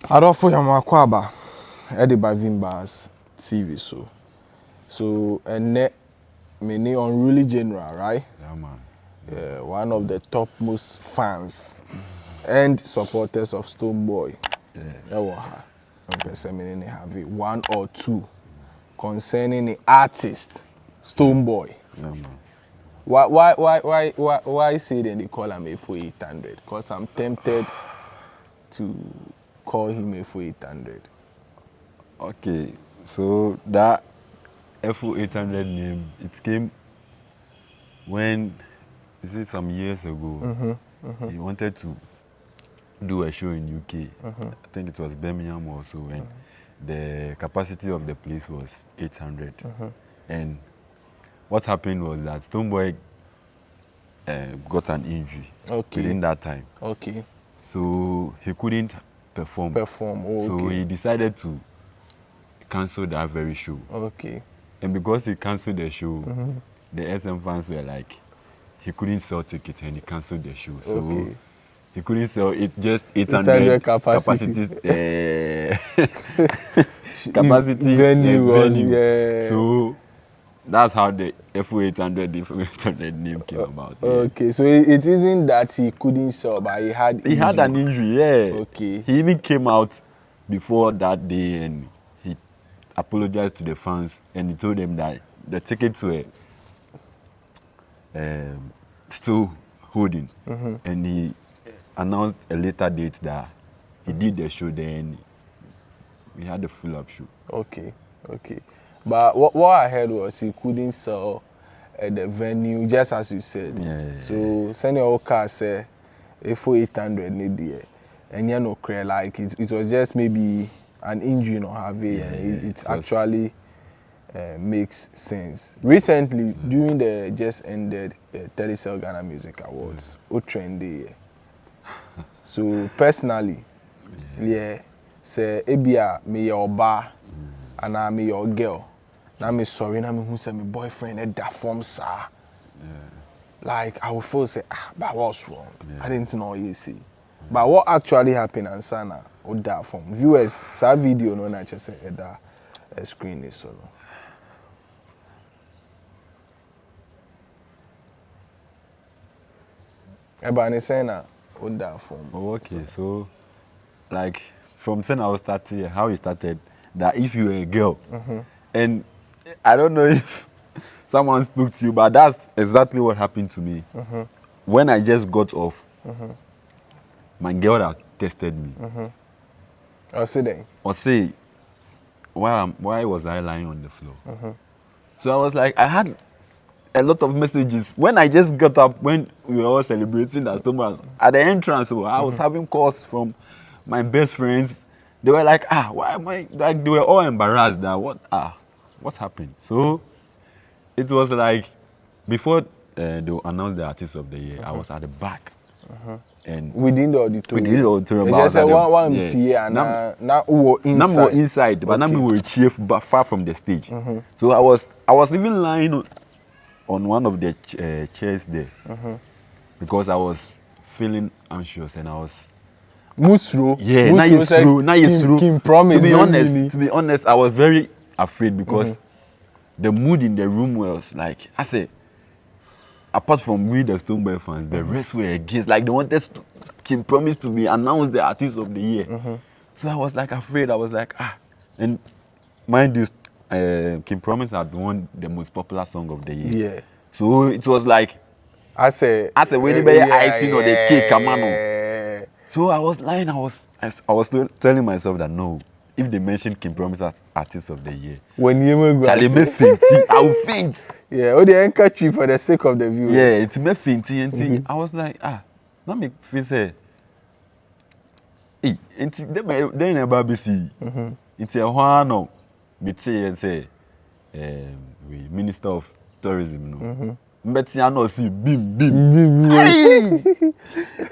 Adolfo Yamakwaba, Eddie by Vimbas TV so and net many Unruly general, right? Yeah, man. Yeah, one of the topmost fans and supporters of Stonebwoy. Yeah, have one or two concerning the artist Stonebwoy. Yeah, man. Why say then they call him a for 800? Because I'm tempted to call him a for 800. Okay, so that FO800 name, it came when, this is some years ago, he wanted to do a show in UK. I think it was Birmingham also, and the capacity of the place was 800. And what happened was that Stonebwoy got an injury within that time. Okay. So he couldn't perform. So he decided to cancel that very show. Okay. And because he cancelled the show, the SM fans were like, he couldn't sell tickets and he cancelled the show. So he couldn't sell it, just 800 capacity venue. Yeah. So that's how the FO800 name came about. Okay, so it isn't that he couldn't sell, but he had an injury, yeah. Okay. He even came out before that day and he apologized to the fans and he told them that the tickets were still holding. And he announced a later date that he did the show there and we had a full-up show. Okay. But what I heard was he couldn't sell the venue, just as you said. Yeah. So send your car say for 800 need there, and you know, clear like it was just maybe an injury or have it. It actually makes sense. Recently, during the just ended Telecel Ghana Music Awards, what trendy. So personally, say ebia me your bar and I me your girl. Now me sorry, now me who say my boyfriend at that form sir. Like I would feel say but what's wrong? I didn't know you see. But what actually happened and sana or that form viewers saw video no na just say that screen is so. Ebani say na or that form. Oh, okay, so like from saying I was starting, how it started, that if you were a girl, and I don't know if someone spoke to you, but that's exactly what happened to me. When I just got off, my girl that tested me. Or say, why was I lying on the floor? So I was like, I had a lot of messages. When I just got up, when we were all celebrating that Stonebwoy, at the entrance, I was having calls from my best friends. They were like, why am I, like, they were all embarrassed that what's happened? So it was like, before they announced the artist of the year, I was at the back. And within the auditorium. It's just one PA and now inside, but now we were chief but far from the stage. So I was even lying on one of the chairs there because I was feeling anxious and I was Musro. Yeah, now you through. To be honest, I was very afraid because the mood in the room was like, I said, apart from we the Stonebwoy fans, the rest were against. Like they wanted Kim Promise to be announced the artist of the year. So I was like afraid. I was like, and mind you, Kim Promise had won the most popular song of the year. Yeah. So it was like, I say when the icing or the cake, come on. So I was lying. I was telling myself that no, if they mentioned Kim Promise as artist of the year, when you shall me faint? I will faint. Yeah, or the handkerchief for the sake of the viewer. Yeah, it's me fainting. I was like, let me feel say, then never be see. It's a one me say, we Minister of Tourism, no. But I know see bim.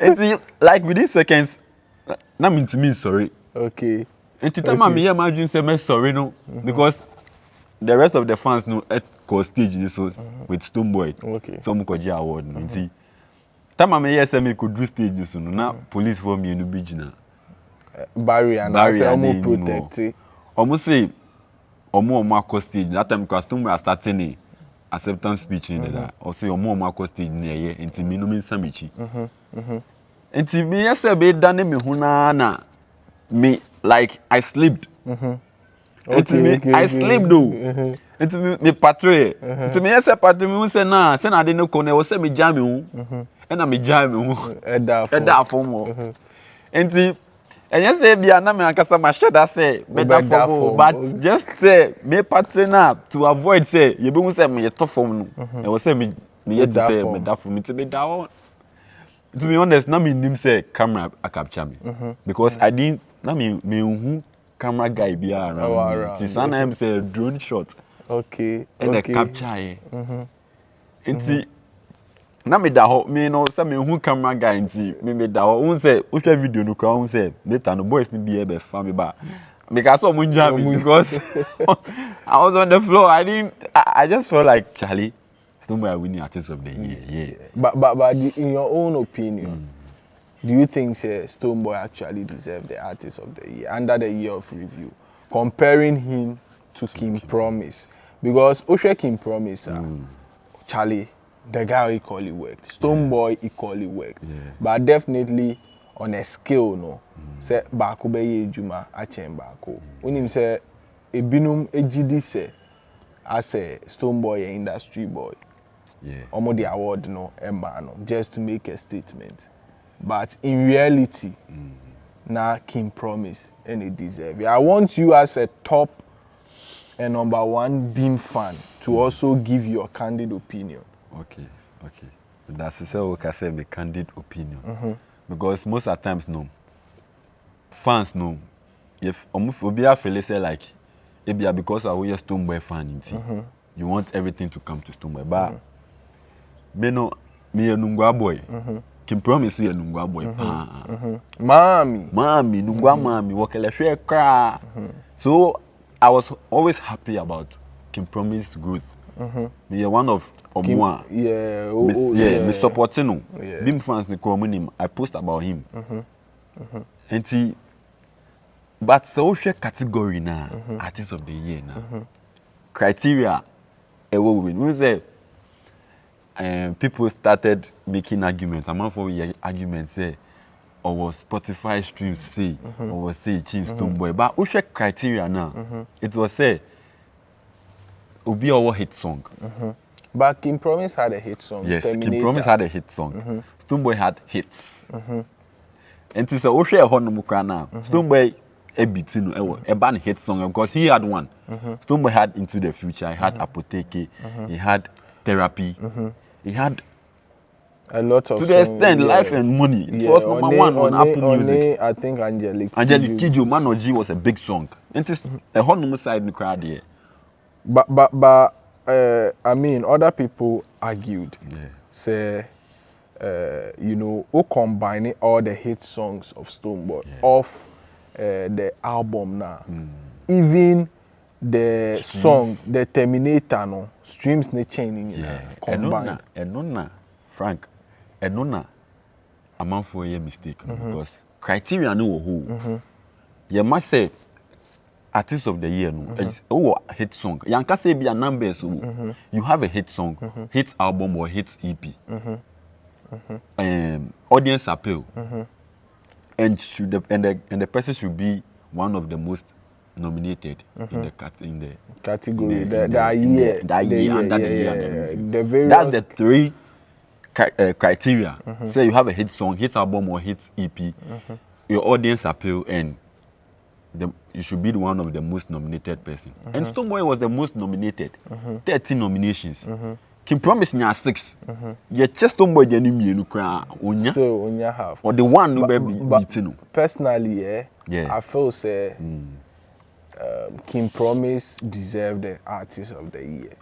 And like within seconds, na me to me sorry. Okay. And to tell me imagine say me sorry no because the rest of the fans know at stage this was with Stonebwoy. Okay. Some could award no. See. Time me say me could do stage this no na police for me no be jina. barrier and I say almost protect. Almost say omo stage that time because Stonebwoy starting a acceptance speech in that or say omo stage near here until me no mean samichi until me yes be done me hunana me like I slept I sleep though until me patrol until me yes patrol me say na say na dey no corner say me jam me hu and me jam me hu that form until and you say be na me ankasa ma share that say better form but just say me partner to avoid say you be say me tough form no and we say me yet to say me that form me that to be honest na me nim say camera a capture me because I didn't na me who camera guy be around me so na say drone shot okay and the capture here nti na me da ho me no say me who camera guy nti me da ho won say wo share video no kwa won say later no boys ni be be fa me ba because so mun jam because I was on the floor I just felt like Charlie Stonebwoy winning artist of the year yeah but in your own opinion do you think say Stonebwoy actually deserve the artist of the year under the year of review comparing him to King Promise because Oshe King Promise Charlie the guy equally worked. Stonebwoy equally worked. Yeah. But definitely on a scale no. Say baako be ye juma a chen baako. When him say ebinum ejidi say as a Stonebwoy a industry boy. Yeah. Omo the award no emba no just to make a statement. But in reality na King Promise and it deserve. I want you as a top and number one Beam fan to also give your candid opinion. Okay. That's so we can say my candid opinion. Because most of the times no fans no if obi feel say like it be because I we a Stonebwoy fan you want everything to come to Stonebwoy but me no me a Nungwa boy. King Promise you a Nungwa boy. Mami Nungwa mami wakele share cry. So I was always happy about King Promise growth. Me one of Omwa. Me supporting him. Beam fans ni come him. I post about him. And he, but social category now, artist of the year now. Criteria, we say, people started making arguments. I'm for arguments say, or was Spotify streams say, or was say change Stonebwoy. But social criteria now, it was say. Obi our hit song. But King Promise had a hit song. Yes, Terminator. King Promise had a hit song. Stonebwoy had hits. And it's a Oshe Honomuka now. Stonebwoy a beat a band hit song because he had one. Stonebwoy had Into the Future, he had Apotheke, he had Therapy, he had a lot of to the extent Life and Money. It was number one on Apple Music. I think Angelique Kidjo, Man G was a big song. And it's a Honomu side in the crowd here. But I mean, other people argued, say, you know, who combining all the hit songs of Stonebwoy off the album now. Even the streams. Song, the Terminator, no streams ne chaining combined. And Frank, and a man for a mistake because criteria no who. You must say. Artist of the year no hit song yanka say be a number so you have a hit song hit album or hit EP audience appeal and the person should be one of the most nominated in the category that year that's the three criteria say you have a hit song hit album or hit EP your audience appeal and you should be one of the most nominated person. And Stonebwoy was the most nominated. 13 nominations. King Promise nya 6. Ye just Stonebwoy je ni mienu kra onya. So onya half. Or the one who be beating. Personally, I feel say King Promise deserved the artist of the year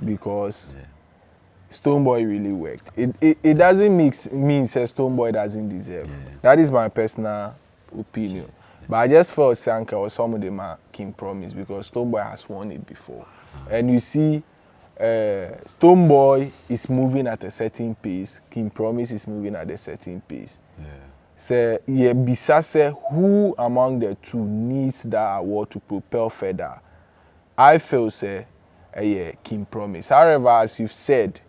because Stonebwoy really worked. It doesn't mean say Stonebwoy doesn't deserve. That is my personal opinion. But I just felt Sanka or some of them are King Promise because Stonebwoy has won it before. And you see, Stonebwoy is moving at a certain pace. King Promise is moving at a certain pace. say yeah bisa say who among the two needs that award to propel further. I feel say yeah King Promise. However, as you've said,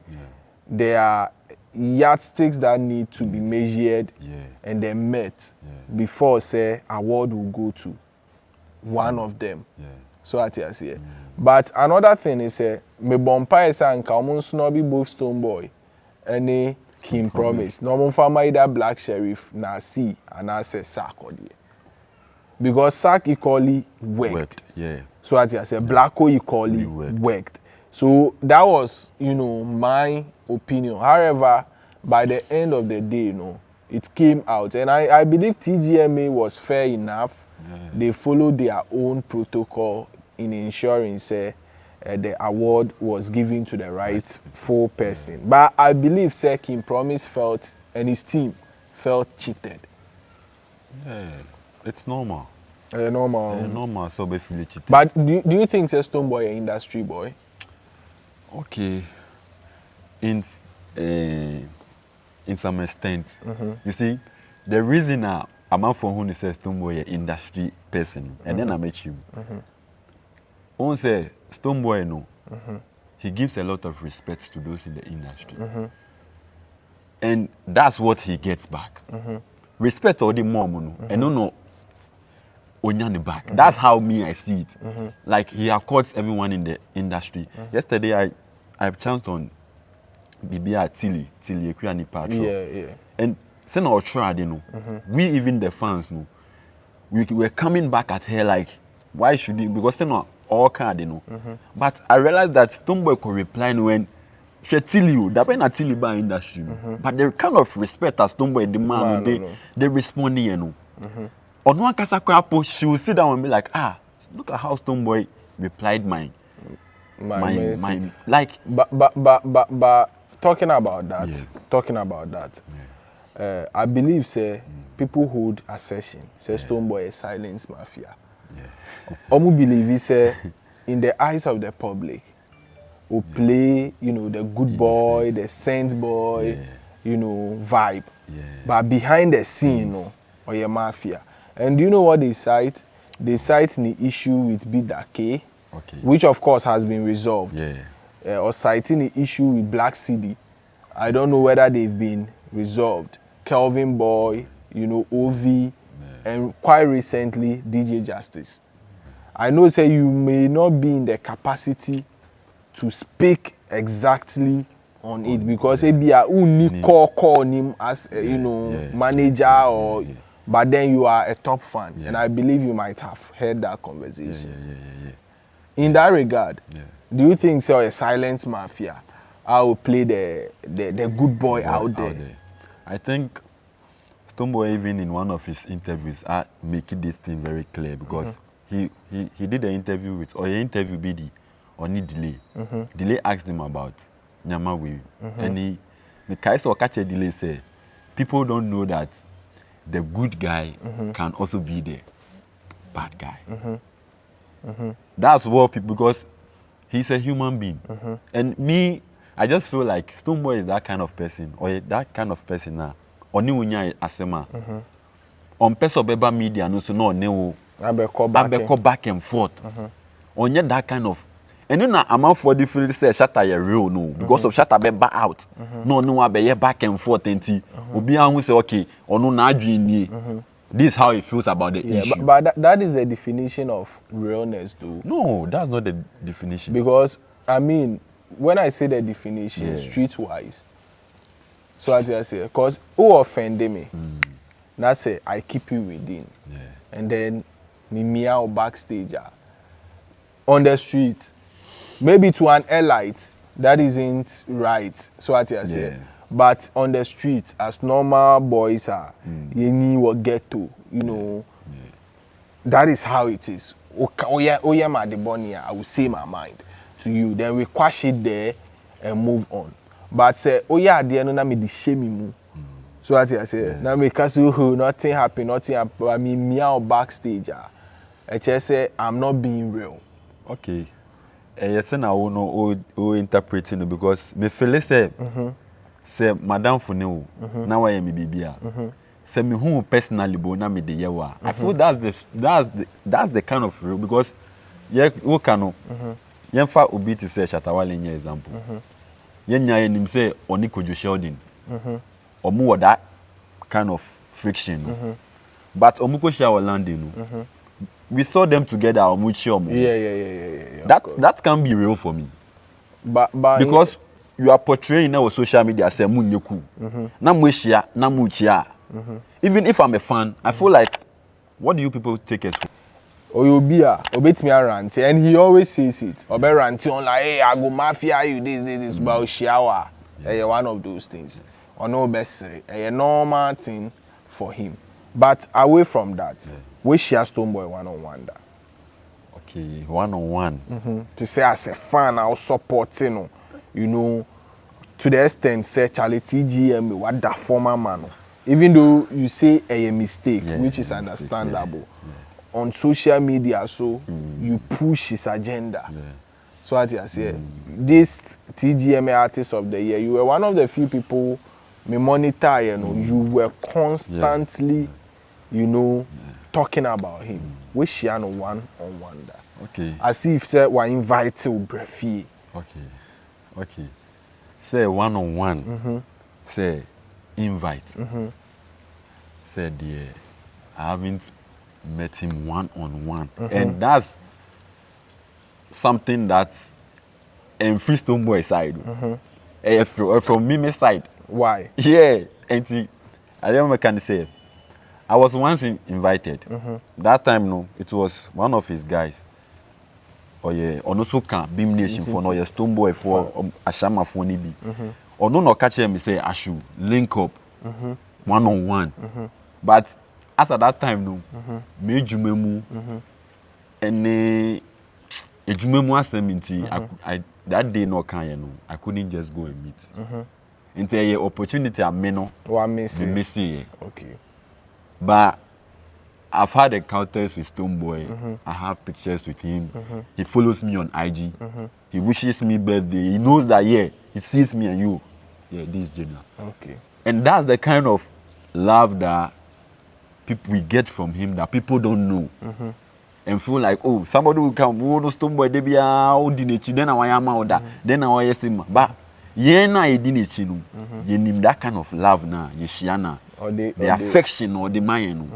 there are yardsticks that need to be measured and then met before say award will go to one of them. So I tell you. But another thing is me bompa is and common snobby both Stonebwoy and King Promise. No farmer either Black Sheriff na C and I say sack or because sack equally worked. So I tell you, Blacko equally worked. So that was, you know, my opinion. However, by the end of the day, you know, it came out. And I believe TGMA was fair enough. They followed their own protocol in ensuring the award was given to the rightful person. But I believe King Promise felt, and his team felt cheated. Yeah, it's normal. Normal. So be feel cheated. But do you think Stonebwoy an industry boy? Okay, in some extent, you see, the reason I'm out for who says Stonebwoy an industry person, and then I met you. One say Stonebwoy no, he gives a lot of respect to those in the industry, and that's what he gets back. Respect or the mom, and no. Onyane back. That's how me I see it. Like he accords everyone in the industry. Yesterday I chanced on BBA Tilly Equiani Patrol. Yeah. And send our tried, you know. We even the fans know. We were coming back at her like, why should he? Because they know all card, you know. But I realized that Stonebwoy could reply when she tell you that when I tell you about industry. But the kind of respect as Stonebwoy demand, they responding, you know. On one Kasakwapo, she will sit down and be like, look at how Stonebwoy replied my like. But talking about that, I believe people hold assertion Stonebwoy is silence mafia. Omu believe say in the eyes of the public, who play, you know, the good boy, the saint boy, you know, vibe. But behind the scene, you know, or your mafia. And do you know what they cite? They cite the issue with Bidake, which of course has been resolved. Or citing the issue with Black City. I don't know whether they've been resolved. Kelvin Boy, you know, OV, and quite recently DJ Justice. I know say you may not be in the capacity to speak exactly on it because it be a only call him as you know manager or. But then you are a top fan, and I believe you might have heard that conversation. In that regard, do you think so a silent mafia I will play the good boy out there? I think Stonebwoy even in one of his interviews making this thing very clear because he did an interview with or an interview BD on Delay. Delay asked him about Nyamawi, and he Kaiso catch a Delay say people don't know that the good guy can also be the bad guy. That's what people, because he's a human being. And me, I just feel like Stonebwoy is that kind of person, or that kind of person now. Oni unya asema. On peso beba media no so no ne abeko back and forth. Onye that kind of. And then I'm for the field say shatter your real no because of shatter beba out. No abeye back and forth enti. Obi an say okay, onu na adwin this is how it feels about the issue. But that is the definition of realness though. No, that's not the definition. Because I mean, when I say the definition streetwise, so as I say, because who offended me, that's say I keep you within, and then me meow backstage on the street. Maybe to an elite, that isn't right, so as I say. But on the street, as normal boys are, you need what get to, you know. That is how it is. Oh yeah, my debonia, I will say my mind to you. Then we quash it there and move on. But say, oh yeah, the end me the shame. So as I say, now me kasu nothing happen. I mean, meow backstage. I just say I'm not being real. Okay. Yes, and I will know interpreting because me feel say. Say Madame Funeu, now I am Bibia. say me who personally bo na me de yewa. I feel that's the kind of real because yeah who can yemfa obi to say Shatawale nya example. Yenya enim say oni Kojo Sheldon. Omu that kind of friction. But omuko share Orlando we saw them together omuchi. Yeah. That can be real for me. But because you are portraying now on social media say munyeku. Na mweshia, na muchia. Even if I'm a fan, I feel like what do you people take us for? Oyobia, obetimi rant, and he always says it. Obe ranting on like, hey, I go mafia you this about shower. One of those things. Or no best a normal thing for him. But away from that, we share Stonebwoy one-on-one that. Okay, one-on-one. To say as a fan, I was supporting, you know, to the extent say Charlie TGM what that former man. Even though you say a mistake, which is understandable. On social media, so you push his agenda. So as I say, this TGM Artist of the Year, you were one of the few people me monitor, you know, you were constantly, you know, talking about him. We share one-on-one that. Okay. As if say we invite to Brefi. Okay. Say one-on-one. Say invite. Say dear, I haven't met him one-on-one. And that's something that free Stonebwoy side. From me side. Why? Yeah. And I don't know what I can say. I was once invited. That time, no, it was one of his guys. Or yeah, or no so can Beam Nation for no Stonebwoy for Ashama for Nibi. Or no catch him say I should link up one-on-one. But as at that time, no, me jumemu and a jumemu assemblity. That day no can you know. I couldn't just go and meet. Into a opportunity I may not missing. Okay. But I've had encounters with Stonebwoy. I have pictures with him. He follows me on IG. He wishes me birthday. He knows that he sees me and you. Yeah, this is general. Okay. And that's the kind of love that we get from him that people don't know. And feel like, oh, somebody will come, oh, no Stonebwoy, they be a then I am out then I yes him. But na edinichi no, you that kind of love na, yeshiana, the affection or the mind.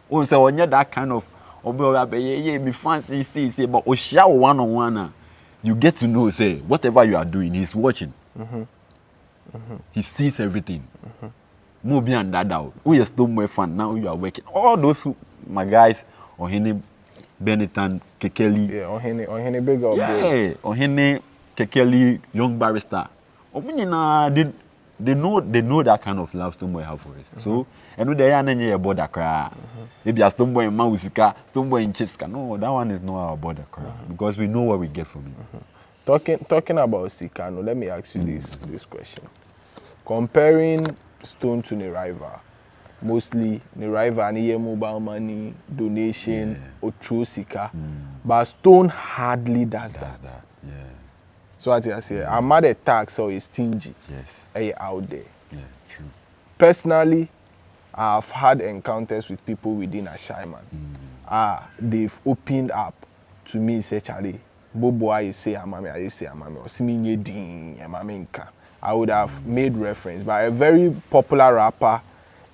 Oh, so when you that kind of me fancy say, but oshia one-on-one, you get to know, say, whatever you are doing, he's watching. He sees everything. More beyond that out. We are Stonebwoy fan, now you are working. All those my guys, or Hene Benetton, Kekeli. Yeah, on Hene big up. Yeah, on Hene Kekeli, young barrister. They know that kind of love Stonebwoy have for us. So, and know they are not your border cry. Maybe a Stonebwoy in Mausika, Stonebwoy in Cheska. No, that one is not our border cry. Because we know what we get from it. Talking about Sika, no, let me ask you this question. Comparing Stone to the rival, mostly the rival need mobile money, donation, or true Sika. But Stone hardly does that. Yeah. So as I say, I'm at a tax or is stingy. Yes. Out there. Yeah, true. Personally, I've had encounters with people within Ashaiman. They've opened up to me, say, Charlie, Bobo, I say, I say, or Simi Din, Maminka. I would have made reference by a very popular rapper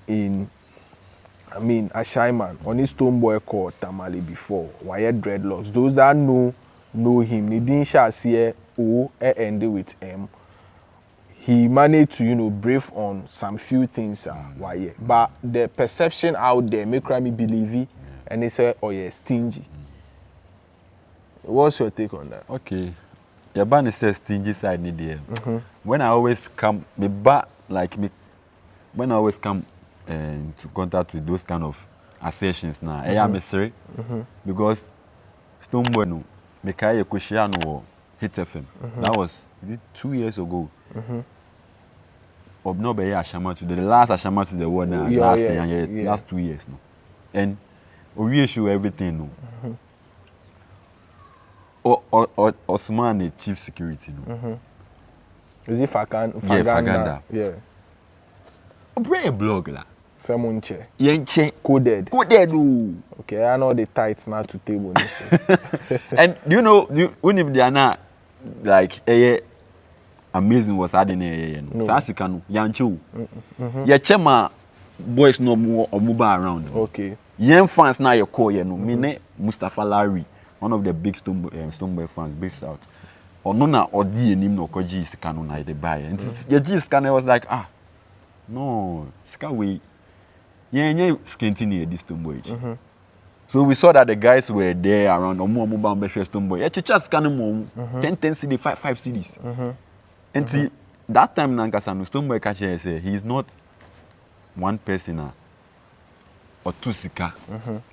in, Ashaiman, on his Stonebwoy called Tamale before, Wired Dreadlocks. Those that know him. Nidin Shasiye O ended with M. He managed to, brief on some few things. But the perception out there make me believe it, and they say, oh yeah, Stingy. What's your take on that? Okay. Your band says Stingy side need there. When I always come, when I always come to contact with those kind of assertions now, I am sorry because Stonebwoy no. Mekaya Koshiano Hit FM. That was 2 years ago. Obnobe Ashama to the last Ashama to the world now. Last 2 years no. And we reissue everything no. Osman the chief security no. Is it Faganda? Faganda. Yeah. Bring a blog la. Semunche. Yenche. Coded. Coded. Oh. Okay, I know the tights now to table. And you know, when they are not like amazing was adding a Sasikano, Yanchu. Chema boys no more or move around. Okay. Young fans now your call, you know, Mine Mustafa Larry, one of the big Stonebwoy fans based out. Or nona or DNM no Koji Sikano na the buy. And your G scanner was like, no, Skaway. Yeah, skinty this Stonebwoy. So we saw that the guys were there around Omo Stonebwoy. Yeah, just scanning more 10 CD, 5 CDs. And see, that time Nankasano Stonebwoy catcher say he's not one person or two sika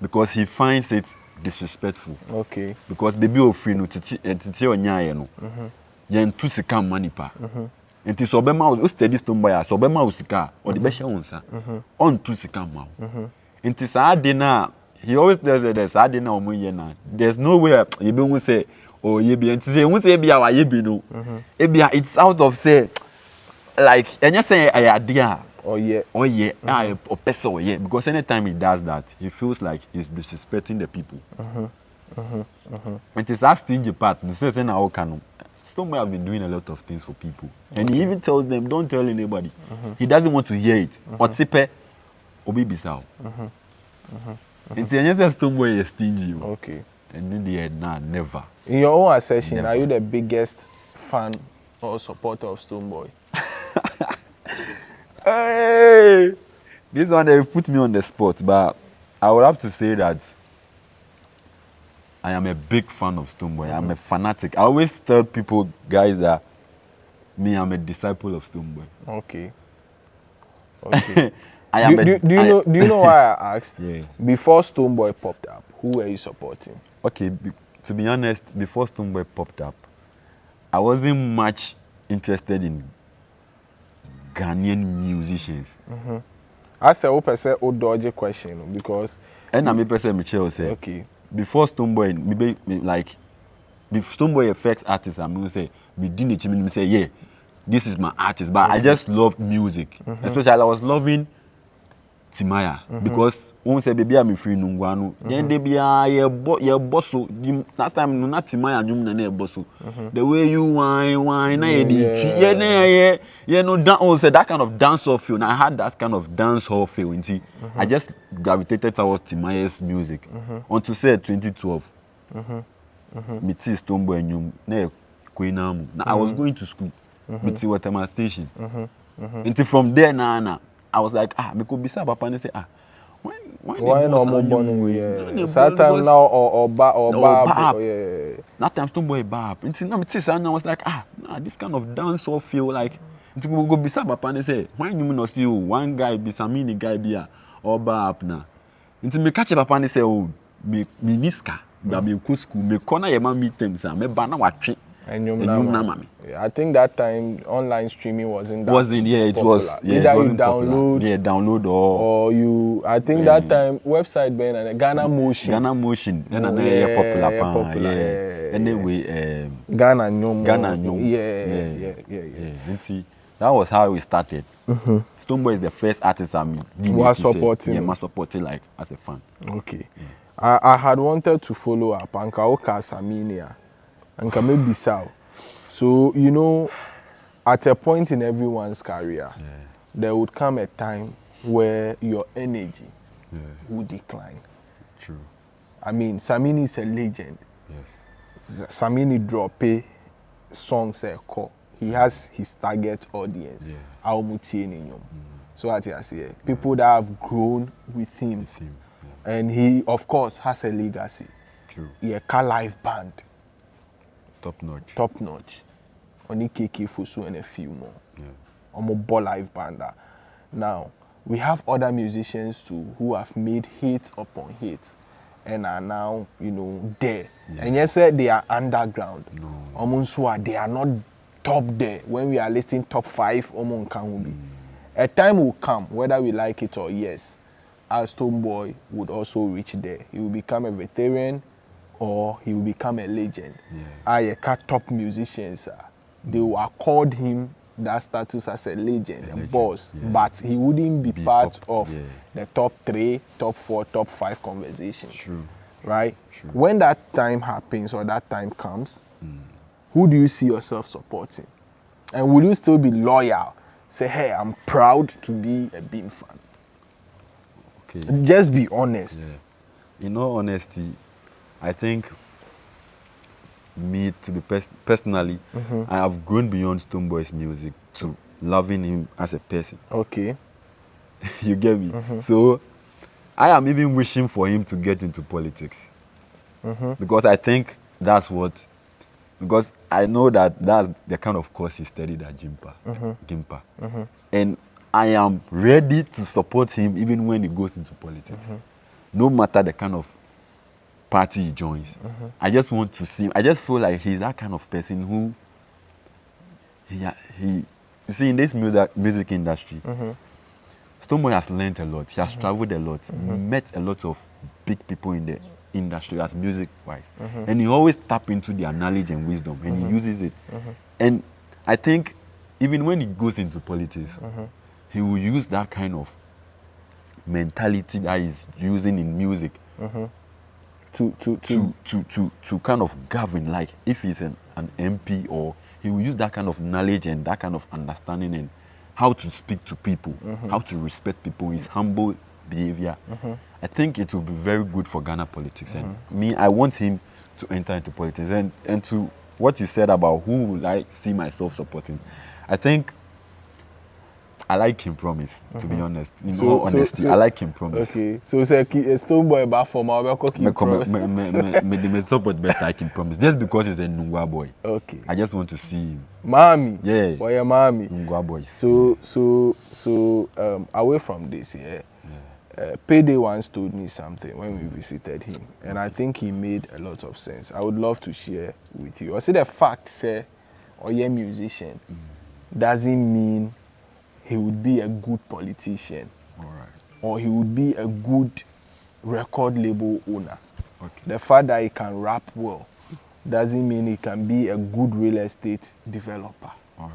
because he finds it disrespectful. Okay. Because baby of free no titi onya no. Yen two sika money pa. Enti so bema o steady Stonebwoy so bema o sika or the best one sa. On two sika ma. Enti sa ade na he always tells us that sa ade na omo ye na. There's no way you be won say oh ye be enti say won say be our ye be no. E be it's out of say like enya say ade Oh yeah. Or person or yeah. Because anytime he does that, he feels like he's disrespecting the people. And it's that stingy part. He says, Stonebwoy have been doing a lot of things for people. And he even tells them, don't tell anybody. He doesn't want to hear it. Or tipe, obi bisao. And it's Stonebwoy is stingy. Okay. And in the end, nah, never. In your own assessment, are you the biggest fan or supporter of Stonebwoy? Hey, this one they put me on the spot, but I would have to say that I am a big fan of Stonebwoy. I'm a fanatic. I always tell people, guys, that I'm a disciple of Stonebwoy. Okay. Okay. Do you know why I asked? Yeah. Before Stonebwoy popped up, who were you supporting? Okay, to be honest, before Stonebwoy popped up, I wasn't much interested in Ghanaian musicians. I say, a dodgy question because. And I'm a person, Michelle say. Okay. Before Stonebwoy, before Stonebwoy affects artists, I'm going to say, we didn't say, yeah, this is my artist. But I just loved music. Especially, I was loving Timaya because when say baby I'm free nungwanu then they be ye bosso last time no not Timaya nyum na na bosso the way you whine na ye no dance say that kind of dance hall feel. I had that kind of dance hall feel until I just gravitated towards Timaya's music until say 2012 me see Stonebwoy nyum na Queenamu. Now I was going to school me see Waterman station until from there na I was like, me could be sad, Papa, and say, why no more born with that time now or bab. That time Stonebwoy bab. And I was like, this kind of dance all feel like to go be sad, Papa, and say, why you not see one guy be some mini guy be or bab na. Until me catch Papa and say, oh, me niska, but me go school, me corner your man meet them, sir, me banana watch. I think that time online streaming wasn't that it popular. was. Yeah, either it you download, download or you. I think that time website Ben and Ghana Motion. Popular. Yeah. Anyway, Ghana Nyom. Yeah. And see, that was how we started. Stonebwoy is the first artist was supporting. Yeah, supporting like as a fan. Okay. I had wanted to follow up Anka Oka Saminia. And can maybe so. So, you know, at a point in everyone's career, there would come a time where your energy would decline. True. I mean, Samini is a legend. Yes. Samini drop a song say call. He has his target audience. So at say people that have grown with him. And he of course has a legacy. True. He a car live band. Top notch. Only KK Fusu and a few more. Ball live bander. Now, we have other musicians too who have made hits upon hits and are now, you know, there. And yes, they are underground. No. They are not top there. When we are listing top 5, a time will come, whether we like it or yes, as Stonebwoy would also reach there. He will become a veteran or he will become a legend. Top musicians, they will accord him that status as a legend, a legend, boss, yeah. but he wouldn't be part top, of yeah. the top 3, top 4, top 5 conversations. True. Right? True. When that time happens or that time comes, who do you see yourself supporting? And will you still be loyal? Say, hey, I'm proud to be a Beam fan. Okay. Just be honest. Yeah. In all honesty, I think me to be personally, I have grown beyond Stonebwoy's music to loving him as a person. Okay. You get me? So I am even wishing for him to get into politics. Because I think that's what, because I know that that's the kind of course he studied at Gimpa. And I am ready to support him even when he goes into politics. No matter the kind of party he joins. I just want to see him. I just feel like he's that kind of person who, you see, in this music industry, Stonebwoy has learned a lot. He has traveled a lot, met a lot of big people in the industry as music-wise. And he always tap into their knowledge and wisdom, and he uses it. And I think even when he goes into politics, he will use that kind of mentality that he's using in music to kind of govern, like if he's an MP, or he will use that kind of knowledge and that kind of understanding and how to speak to people, how to respect people, his humble behavior. I think it will be very good for Ghana politics. And me, I want him to enter into politics. And to what you said about who would I see myself supporting, I think I like him Promise, to be honest. In all honesty, I like him Promise. Okay. So say Stonebwoy back for my me support better I can Promise. Just because he's a Nungwa boy. Okay. I just want to see him. Mommy. Yeah. Boy, your mommy. Nungwa boys. So away from this, Payday once told me something when we visited him, and I think he made a lot of sense. I would love to share with you. I say the fact, say, or a musician doesn't mean he would be a good politician. All right. Or he would be a good record label owner. Okay. The fact that he can rap well doesn't mean he can be a good real estate developer. All right.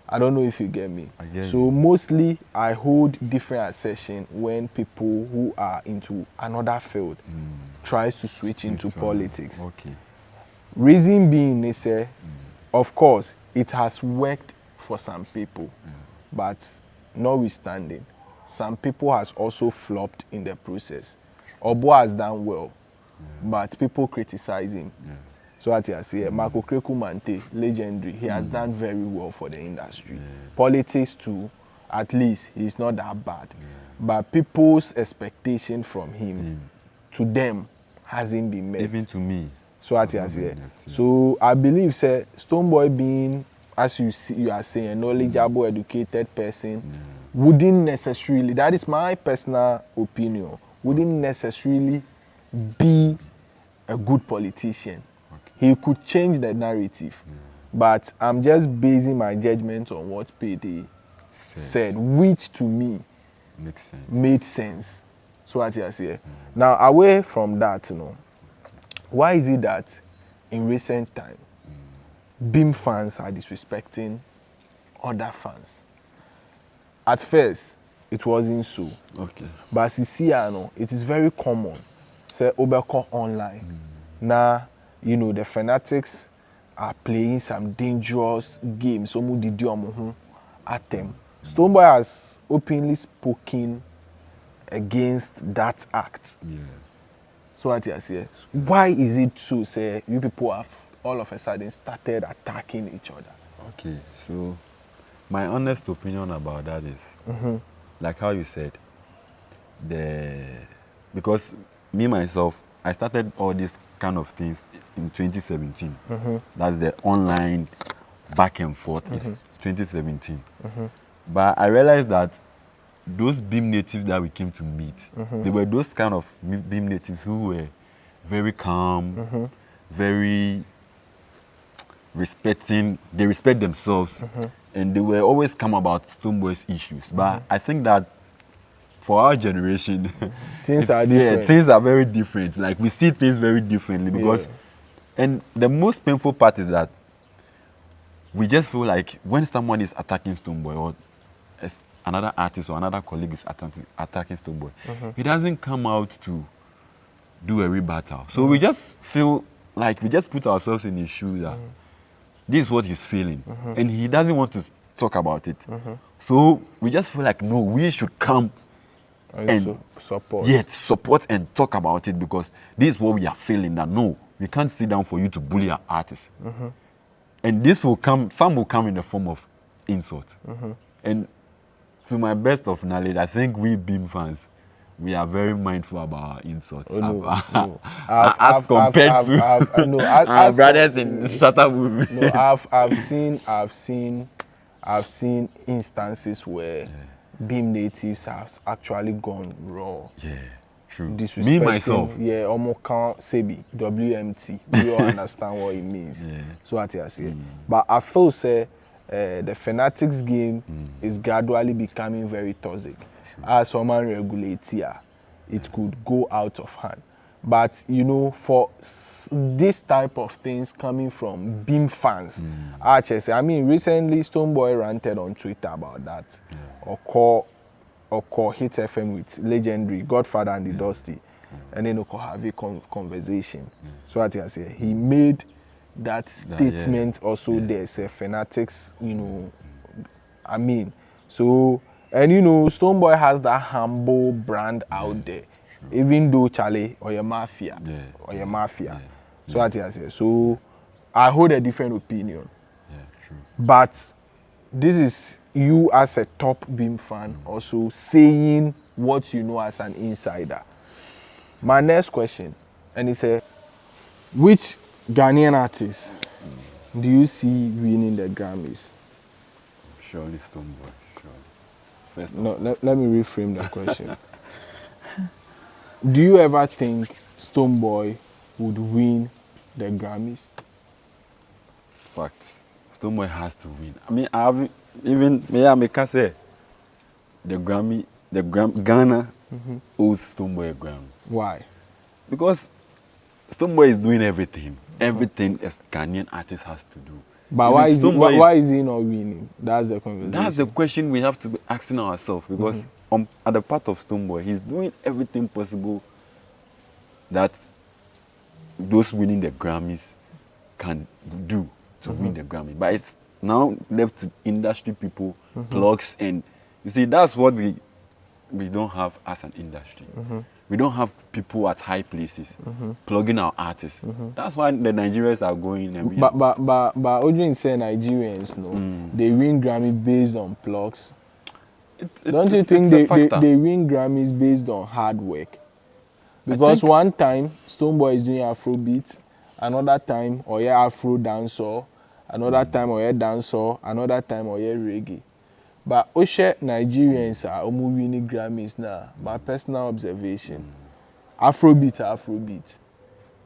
I don't know if you get me. I get so you. mostly I hold different assertion when people who are into another field tries to switch into politics. Okay. Reason being, they say, of course, it has worked for some people, but notwithstanding, some people has also flopped in the process. Obo has done well, but people criticize him. So at you say, Marco Kreku Mante, legendary, he has done very well for the industry. Politics too, at least he's not that bad. But people's expectation from him to them hasn't been met. Even to me. So at you say, so I believe say Stonebwoy being, as you are saying, a knowledgeable, educated person, wouldn't necessarily, that is my personal opinion, wouldn't necessarily be a good politician. He could change the narrative, but I'm just basing my judgment on what Payday said, which to me made sense. So what you say. Now, away from that, why is it that in recent time, Beam fans are disrespecting other fans? At first, it wasn't so. Okay. But as you see, it is very common. Say, Obeko online. Now, the fanatics are playing some dangerous games. Someone did at them. Stonebwoy has openly spoken against that act. So what you say? Why is it so? Say you people have all of a sudden started attacking each other. Okay, so my honest opinion about that is, like how you said, because me myself, I started all these kind of things in 2017. That's the online back and forth. It's 2017. But I realized that those Beam natives that we came to meet, they were those kind of Beam natives who were very calm, very respecting, they respect themselves, and they were always calm about Stonebwoy's issues. But I think that for our generation, things are different. Yeah, things are very different. Like we see things very differently because, and the most painful part is that we just feel like when someone is attacking Stonebwoy or as another artist or another colleague is attacking Stonebwoy, he doesn't come out to do a rebuttal. So we just feel like we just put ourselves in his shoes that this is what he's feeling, and he doesn't want to talk about it. So we just feel like, no, we should come and support. Yet support and talk about it, because this is what we are feeling, that no, we can't sit down for you to bully our artists. And this will come, some will come in the form of insult. And to my best of knowledge, I think we Beam fans, we are very mindful about our insults. No. As compared to our brothers in the Shutter movie. No, I've seen instances where Beam natives have actually gone raw. Yeah, true. Disrespecting, me myself. Yeah, almost can't say WMT. We all understand what it means. Yeah. So what I say. But I feel say the Fanatics game is gradually becoming very toxic. As someone regulates here, it could go out of hand. But you know, for this type of things coming from Beam fans, I mean, recently Stonebwoy ranted on Twitter about that, or call Hit FM with legendary Godfather and the Dusty, and then have a conversation. So what I say, he made that statement. Also, there's a Fanatics, you know, I mean, so. And you know, Stonebwoy has that humble brand out there, even though Charlie or your mafia, So what I say. So I hold a different opinion. Yeah, true. But this is you as a top Beam fan also saying what you know as an insider. My next question, and it's which Ghanaian artist do you see winning the Grammys? Surely Stonebwoy. No, let me reframe the question. Do you ever think Stonebwoy would win the Grammys? Facts. Stonebwoy has to win. I mean, I have even me can say the Ghana owes Stonebwoy a Grammy. Why? Because Stonebwoy is doing everything a Ghanaian artist has to do. But why is he not winning? That's the conversation. That's the question we have to be asking ourselves, because at the part of Stonebwoy, he's doing everything possible that those winning the Grammys can do to win the Grammy. But it's now left to industry people, blogs, and you see, that's what we don't have as an industry. We don't have people at high places plugging our artists. That's why the Nigerians are going. And but Odin said Nigerians, they win Grammy based on plugs. Don't you think they win Grammys based on hard work? Because one time Stonebwoy is doing Afrobeat, another time Afro dancehall, another time dancehall, another time reggae. But Oshe Nigerians are winning Grammys now. My personal observation, Afrobeat.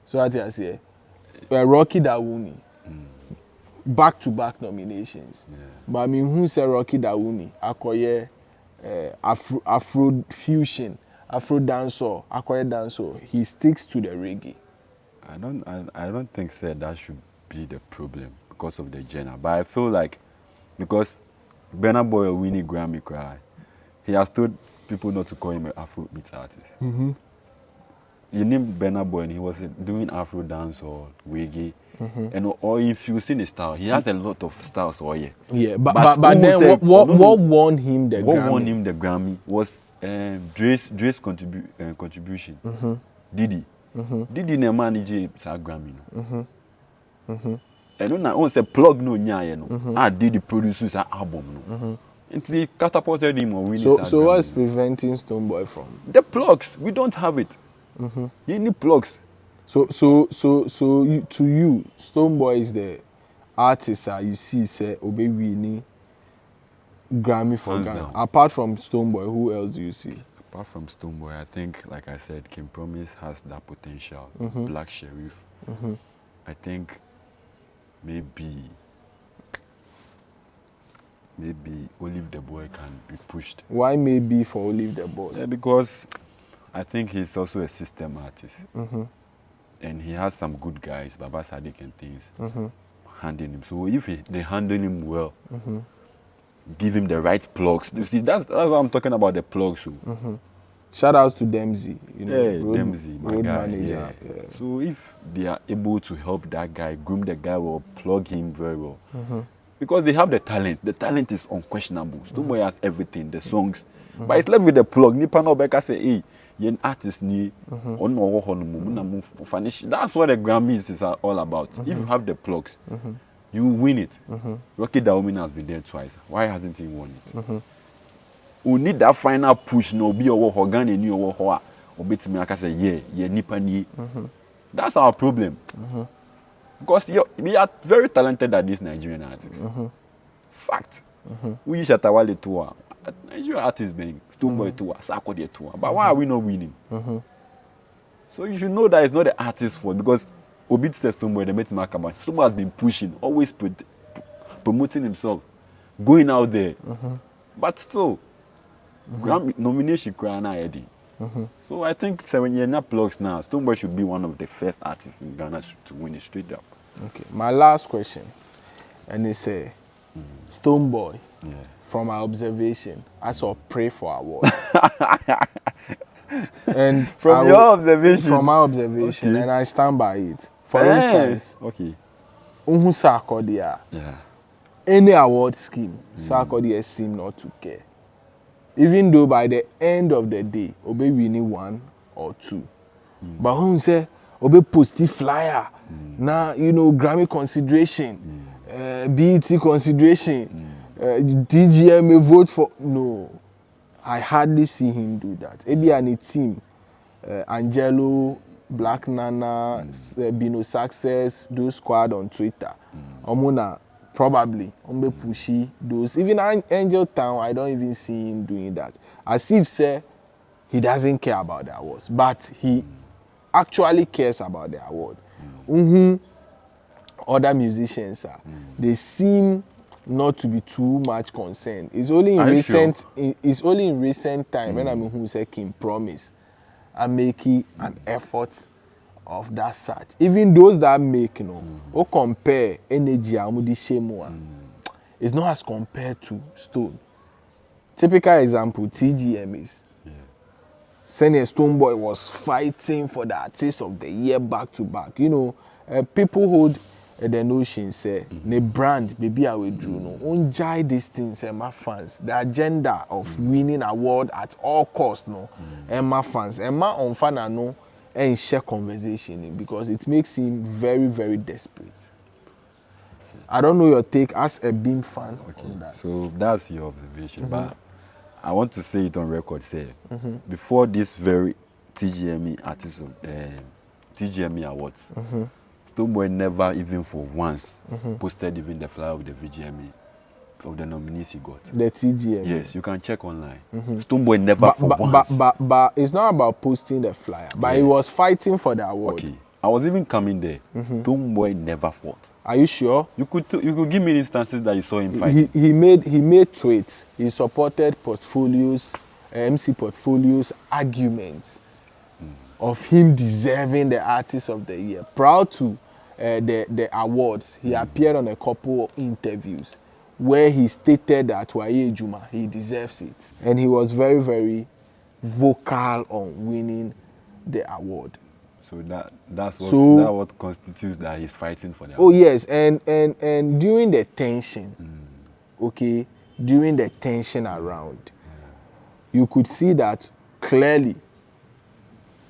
So what I say, Rocky Dawuni, back-to-back nominations. But I mean, who said Rocky Dawuni? Akoye Afro fusion, Afro dancehall, Akoye dancehall. He sticks to the reggae. I don't think that should be the problem because of the genre. But I feel like because Burna Boy winning Grammy cry, he has told people not to call him an Afrobeat artist. You named Burna Boy and he was doing Afro dance or reggae, and or if you see the style, he has a lot of styles. Yeah, but then what won him the Grammy? What won him the Grammy was Dre's contribution. Diddy. Diddy ne manage sa Grammy. I don't know. Say plug no nya no. I did the produce sa album no. And he catapulted him or winning. So what's preventing Stonebwoy from? The plugs. We don't have it. You need plugs. So to you, Stonebwoy is the artist you see say obey winning Grammy for Ghana. Apart from Stonebwoy, who else do you see? Apart from Stonebwoy, I think, like I said, King Promise has that potential. Black Sheriff. I think maybe Olive the Boy can be pushed. Why maybe for Olive the Boy? Yeah, because I think he's also a system artist. And he has some good guys, Baba Sadiq and things. handling him. So if they handle him well, give him the right plugs. You see, that's what I'm talking about, the plugs. So. Shout outs to Dempsey, you know, Dempsey, my road guy. manager. Yeah. So if they are able to help that guy, groom the guy well, plug him very well, because they have the talent is unquestionable. Stonebwoy has everything, the songs, but it's left with the plug. Nipa no beka say, hey, you're an artist ni, that's what the Grammys is all about. If you have the plugs, you win it. Rocky Daomin has been there twice. Why hasn't he won it? We need that final push. No, be over organ and you over or bit me. I can say, yeah, nipa ni. That's our problem. Because we are very talented at these Nigerian artists. Fact. We use Shatawale tour. Nigerian artists being Stonebwoy tour, Sarkodie tour. But why are we not winning? So you should know that it's not the artist's fault, because Obit says Stonebwoy, the Met Makaba. Stonebwoy has been pushing, always promoting himself, going out there. But still, Grammy nomination Eddie. So I think 7 years now plugs now. Stonebwoy should be one of the first artists in Ghana to win it straight up. Okay, my last question, and they say, Stonebwoy, from my observation, I saw pray for award. And from your observation, from my observation, and I stand by it. For instance, Sarkodie, any award scheme, Sarkodie seem not to care. Even though by the end of the day, Obe winning 1 or 2. But who say Obe posti flyer, now you know Grammy consideration, BET consideration, DGM may vote for. No, I hardly see him do that. Maybe any team, Angelo, Black Nana, Bino Success, those squad on Twitter. Omona probably pushy those. Even Angel Town, I don't even see him doing that. As if say he doesn't care about the awards, but he actually cares about the award. Other musicians they seem not to be too much concerned. It's only in recent time when I'm who say King Promise and making an effort of that such. Even those that make, or compare energy it's not as compared to Stone. Typical example, TGM is Senior Stonebwoy was fighting for the artist of the year back to back. You know, people hold the notion say the brand baby I withdrew no enjoy these things and my fans. The agenda of winning award at all costs and my fans and my own fan no and share conversation because it makes him very, very desperate. I don't know your take as a Beam fan on that. So that's your observation, but I want to say it on record. Say before this very TGME artist TGME awards, Stonebwoy never even for once posted even the flyer of the VGME of the nominees he got. The TGME. Yes, you can check online. Stonebwoy never once. But it's not about posting the flyer, but he was fighting for the award. Okay, I was even coming there. Stonebwoy never fought. Are you sure? You could give me instances that you saw him fighting. He made tweets. He supported portfolios, MC portfolios arguments of him deserving the artist of the year. Proud to the awards, he appeared on a couple of interviews where he stated that Waye Juma he deserves it, and he was very, very vocal on winning the award. So that's what constitutes that he's fighting for the award. Oh yes, and during the tension, during the tension around, you could see that clearly.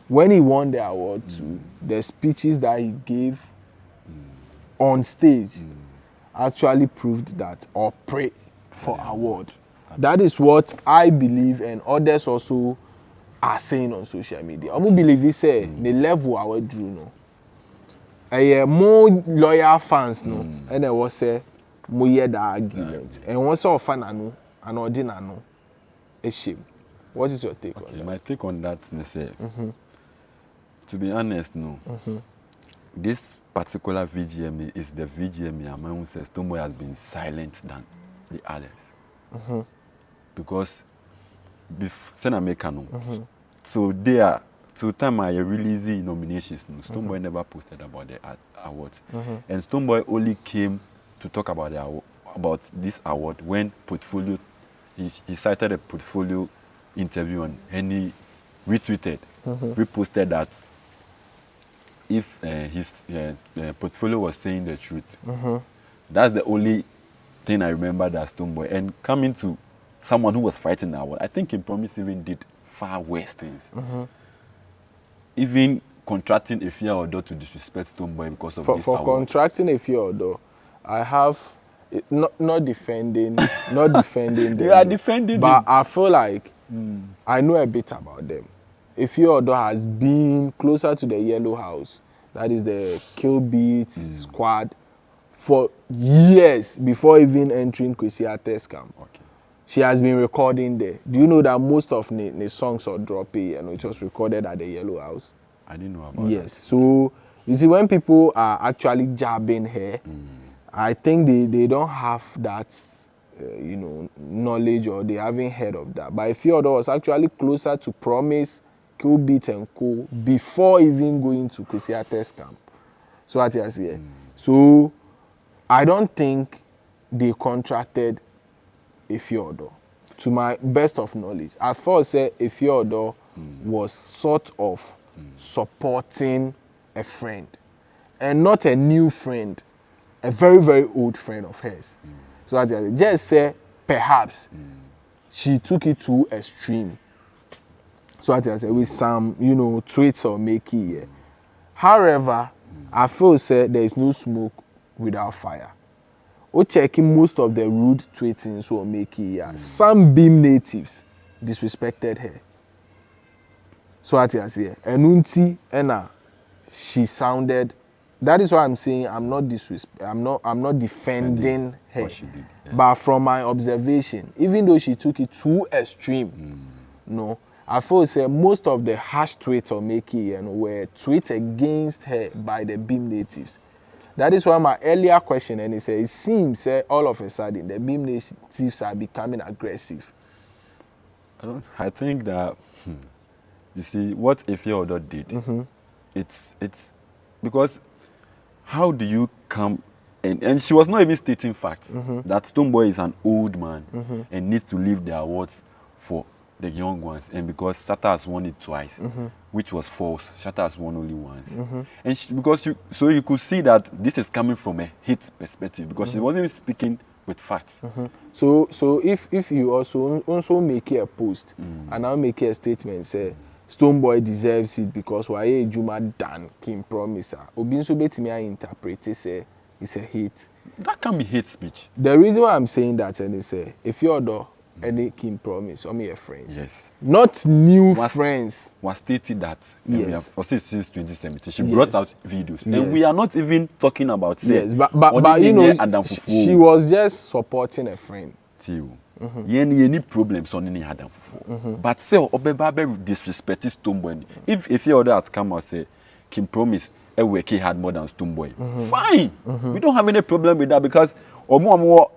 When he won the award too, the speeches that he gave on stage actually proved that or pray for award. That is what I believe and others also are saying on social media. I believe he said the level I would drew more loyal fans and I was say more hear the argument and once a fan and ordinary a shame. What is your take on that? My take on that is to be honest, this particular VGME is the VGME among who says Stonebwoy has been silent than the others. Because so they are to time I release the nominations, Stonebwoy never posted about the awards. And Stonebwoy only came to talk about about this award when Portfolio, he cited a Portfolio interview and he retweeted, reposted that if his Portfolio was saying the truth. That's the only thing I remember that Stonebwoy. And coming to someone who was fighting the award, I think King Promise even did far worse things. Even contracting Efia Odo to disrespect Stonebwoy because of this award. For contracting Efia Odo, I have not defending them. You are defending but him. I feel like I know a bit about them. Efia Odo has been closer to the Yellow House, that is the Kill Beats squad, for years before even entering Kwesi Arthur's camp. Okay. She has been recording there. Do you know that most of the songs are dropping and it was recorded at the Yellow House? I didn't know about that. Yes. So you see, when people are actually jabbing her, I think they don't have that knowledge, or they haven't heard of that. But Efia Odo was actually closer to Promise, Kill Beat and Co. before even going to Kwesi Arthur's camp. So what you see. So I don't think they contracted Efia Odo, to my best of knowledge. I first said Efia Odo was sort of supporting a friend, and not a new friend, a very, very old friend of hers. So I just say perhaps she took it too extreme. So I say with some, tweets or make it. However, I feel there is no smoke without fire. O checking most of the rude tweetings or make it. Some Beam natives disrespected her. So I say, Enunti Ena, she sounded. That is why I'm saying I'm not defending her. What she did, yeah. But from my observation, even though she took it too extreme, I feel most of the harsh tweets or make it were tweets against her by the Beam natives. That is why my earlier question, and it seems all of a sudden the Beam natives are becoming aggressive. I think that you see what Efia Odo did. It's because how do you come and she was not even stating facts that Stonebwoy is an old man and needs to leave the awards for the young ones, and because Shatta has won it twice, which was false. Shatta has won only once, and so you could see that this is coming from a hate perspective, because she wasn't speaking with facts. So if you also make a post and now make a statement say Stonebwoy deserves it because why Juma Dan King Promise, Obinso betimi interpret say it's a hate. That can be hate speech. The reason why I'm saying that and say if you're any King Promise, or me a friends. Yes. Not new friends. Was stated that. Yes. Was since 2017. She brought out videos. Yes. And we are not even talking about yes, but she was just supporting a friend. Any problems on any Adam Fufu. But say Obeba disrespect Stonebwoy. If Efia Odo had come and say King Promise Eweke had more than Stonebwoy. Fine. We don't have any problem with that, because more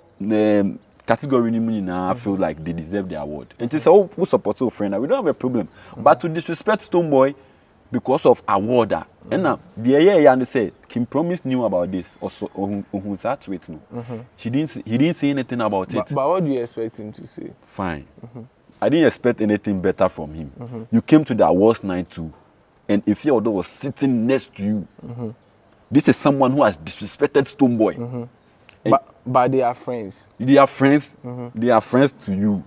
category I feel like they deserve the award. And to say, who supports your friend, we don't have a problem. But to disrespect Stonebwoy because of award, and now the year and they say King Promise knew about this, also who's that tweet no. He didn't say anything about it. But what do you expect him to say? Fine. I didn't expect anything better from him. You came to the awards night too, and Efia Odo was sitting next to you. This is someone who has disrespected Stonebwoy. But they are friends. They are friends. They are friends to you,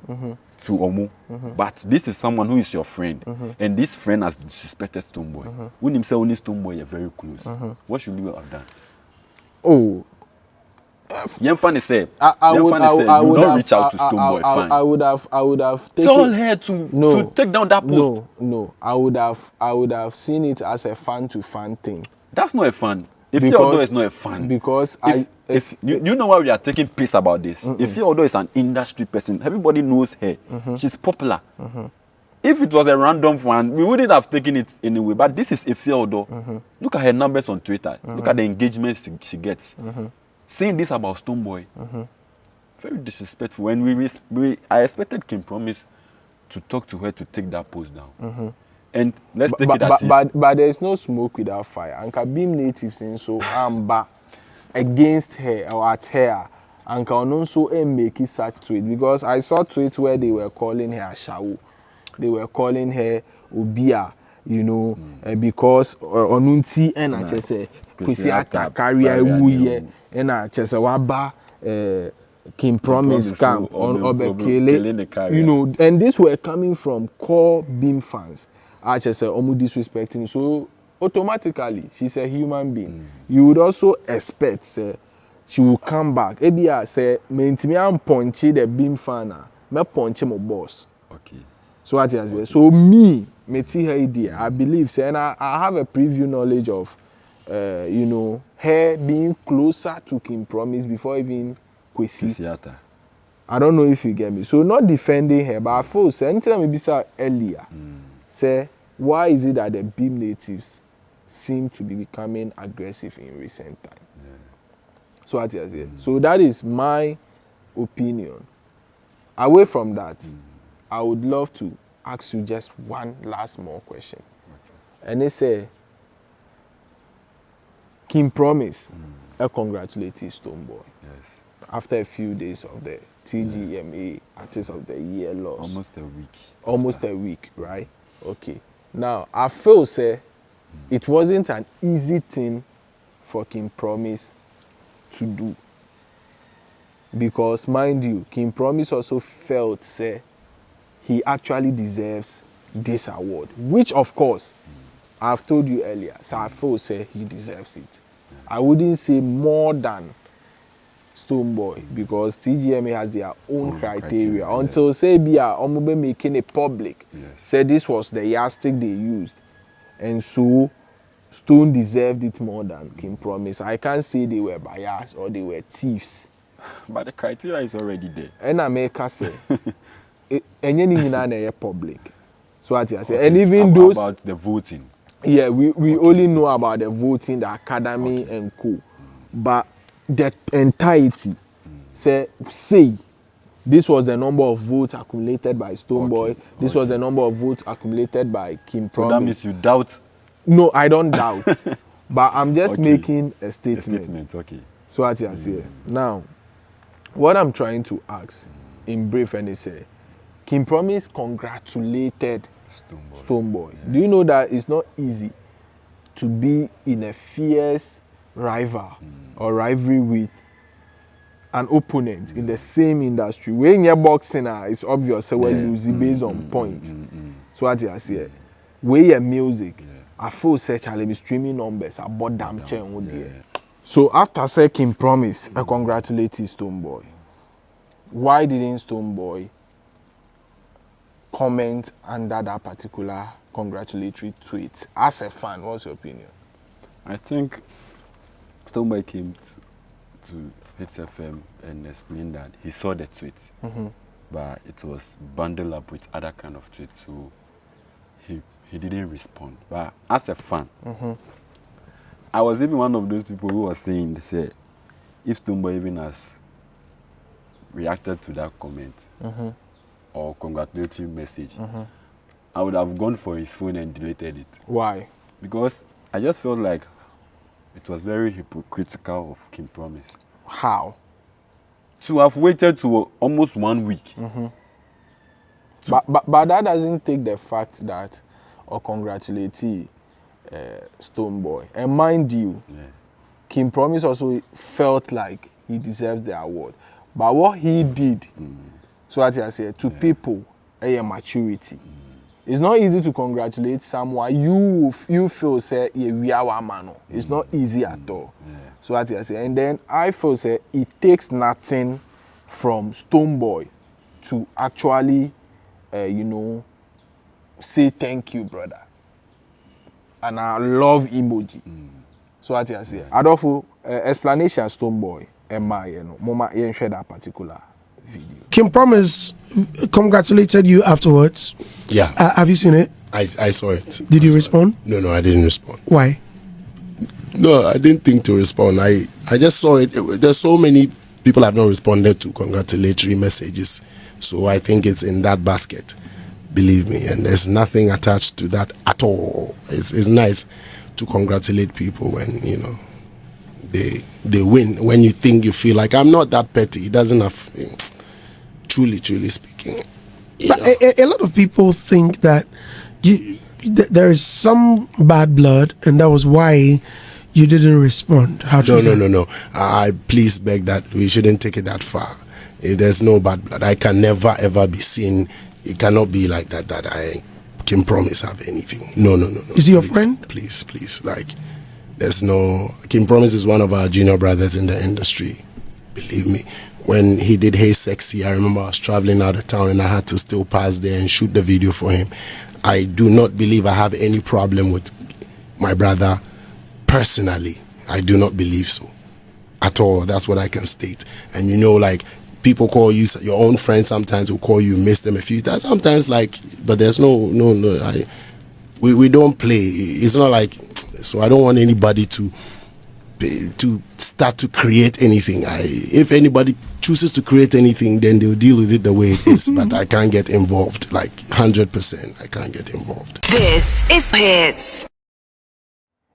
to Omo. But this is someone who is your friend, and this friend has disrespected Stonebwoy. When himself only Stonebwoy are very close. What should you have done? Oh, Yemfani said, I would don't reach out to Stonebwoy. Fine. I would have taken. Tell her to take down that post. No. I would have seen it as a fan to fan thing. That's not a fan. Efia Odo is not a fan. Because if you know why we are taking piss about this. Efia Odo is an industry person. Everybody knows her. She's popular. If it was a random fan, we wouldn't have taken it anyway. But this is Efia Odo. Look at her numbers on Twitter. Look at the engagements she gets. Saying this about Stonebwoy, very disrespectful. When I expected King Promise to talk to her to take that post down. And let's take it as but there's no smoke without fire. Anka beam natives in so amba against her or at her. Anka ononso make such tweet because I saw tweets where they were calling her Shawu. They were calling her Obia, you know, because onunti and I just say kwesi atakaria wuye and I just waba King Promise camp on Obekele, you know, and these were coming from core Beam fans. I just say almost disrespecting. So automatically, she's a human being. You would also expect, say, she will come back. Ebia say, me intimi am punchy the Beam fan, me punch my boss. Okay. So what you say? So me see her idea. I believe, say, and I have a preview knowledge of, you know, her being closer to King Promise before even Kwesi. I don't know if you get me. So not defending her, but I feel say anything maybe say earlier. Say why is it that the Beam natives seem to be becoming aggressive in recent time? So what you say? So that is my opinion. Away from that, I would love to ask you just one last more question. And they say King Promise congratulated Stonebwoy. Yes. After a few days of the TGMA Artist of the Year loss. Almost a week, right? Okay. Now, I feel, say, it wasn't an easy thing for King Promise to do. Because, mind you, King Promise also felt, say, he actually deserves this award. Which, of course, I've told you earlier, so I feel, say, he deserves it. I wouldn't say more than Stonebwoy because TGMA has their own criteria. Until say Omube making it public, said this was the yardstick they used, and so Stone deserved it more than King Promise. I can't say they were biased or they were thieves, but the criteria is already there. And I make us say, any public. So what I say, and even those about the voting. Yeah, we only know about the voting, the academy and co. But the entirety say this was the number of votes accumulated by Stonebwoy. This was the number of votes accumulated by King Promise. So that means you doubt? No, I don't doubt. But I'm just making a statement. A statement, okay. So what I say. Now, what I'm trying to ask in brief and say, King Promise congratulated Stonebwoy. Do you know that it's not easy to be in a fierce rival or rivalry with an opponent in the same industry? When you're boxing, it's obvious so we're losing based on point. So what I say, where your music, I feel such a streaming numbers about damn chain. So after say King Promise, I congratulated Stonebwoy. Why didn't Stonebwoy comment under that particular congratulatory tweet? As a fan, what's your opinion? I think Stonebwoy came to Hits FM and explained that he saw the tweet, but it was bundled up with other kind of tweets, so he didn't respond. But as a fan, I was even one of those people who was saying, they say, if Stonebwoy even has reacted to that comment or congratulatory message, I would have gone for his phone and deleted it. Why? Because I just felt like it was very hypocritical of King Promise. How? To have waited to almost 1 week. But that doesn't take the fact that or congratulate Stonebwoy. And mind you, King Promise also felt like he deserves the award. But what he did, so what I said, to people, a maturity. It's not easy to congratulate someone you feel say we are one man. It's not easy at all. So what I say, and then I feel say it takes nothing from Stonebwoy to actually, you know, say thank you, brother. And I love emoji. So what I say, Adolfo, explanation Stonebwoy, Mama, you share that particular video. King Promise congratulated you afterwards. Yeah. Have you seen it? I saw it. Did you respond? No, I didn't respond. Why? No, I didn't think to respond. I just saw it. There's so many people have not responded to congratulatory messages. So I think it's in that basket. believe me, and there's nothing attached to that at all. It's nice to congratulate people when, you know, they win. When you feel like, I'm not that petty. It doesn't have, truly speaking. But a lot of people think that there is some bad blood, and that was why you didn't respond. No. I please beg that we shouldn't take it that far. There's no bad blood. I can never ever be seen. It cannot be like that. That I can promise have anything. No. Is he your friend? Please. Like, there's no. Kim Promise is one of our junior brothers in the industry. Believe me. When he did Hey Sexy, I remember I was traveling out of town and I had to still pass there and shoot the video for him. I do not believe I have any problem with my brother personally. I do not believe so at all. That's what I can state. And you know, like, people call you, your own friends sometimes will call you, miss them a few times. Sometimes, like, but there's no. We don't play. It's not like, so I don't want anybody to start to create anything. If anybody chooses to create anything, then they'll deal with it the way it is. But I can't get involved, like 100%. I can't get involved. This is Hits.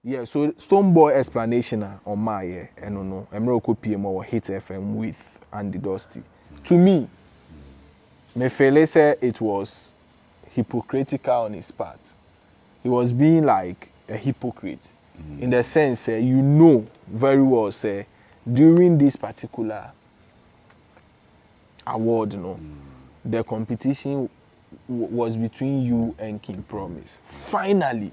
Yeah, so Stonebwoy explanation on my I don't know. Emeroko PM or Hit FM with Andy Dusty. To me say it was hypocritical on his part. He was being like a hypocrite. In the sense, you know very well, say, during this particular award, the competition was between you and King Promise. Finally,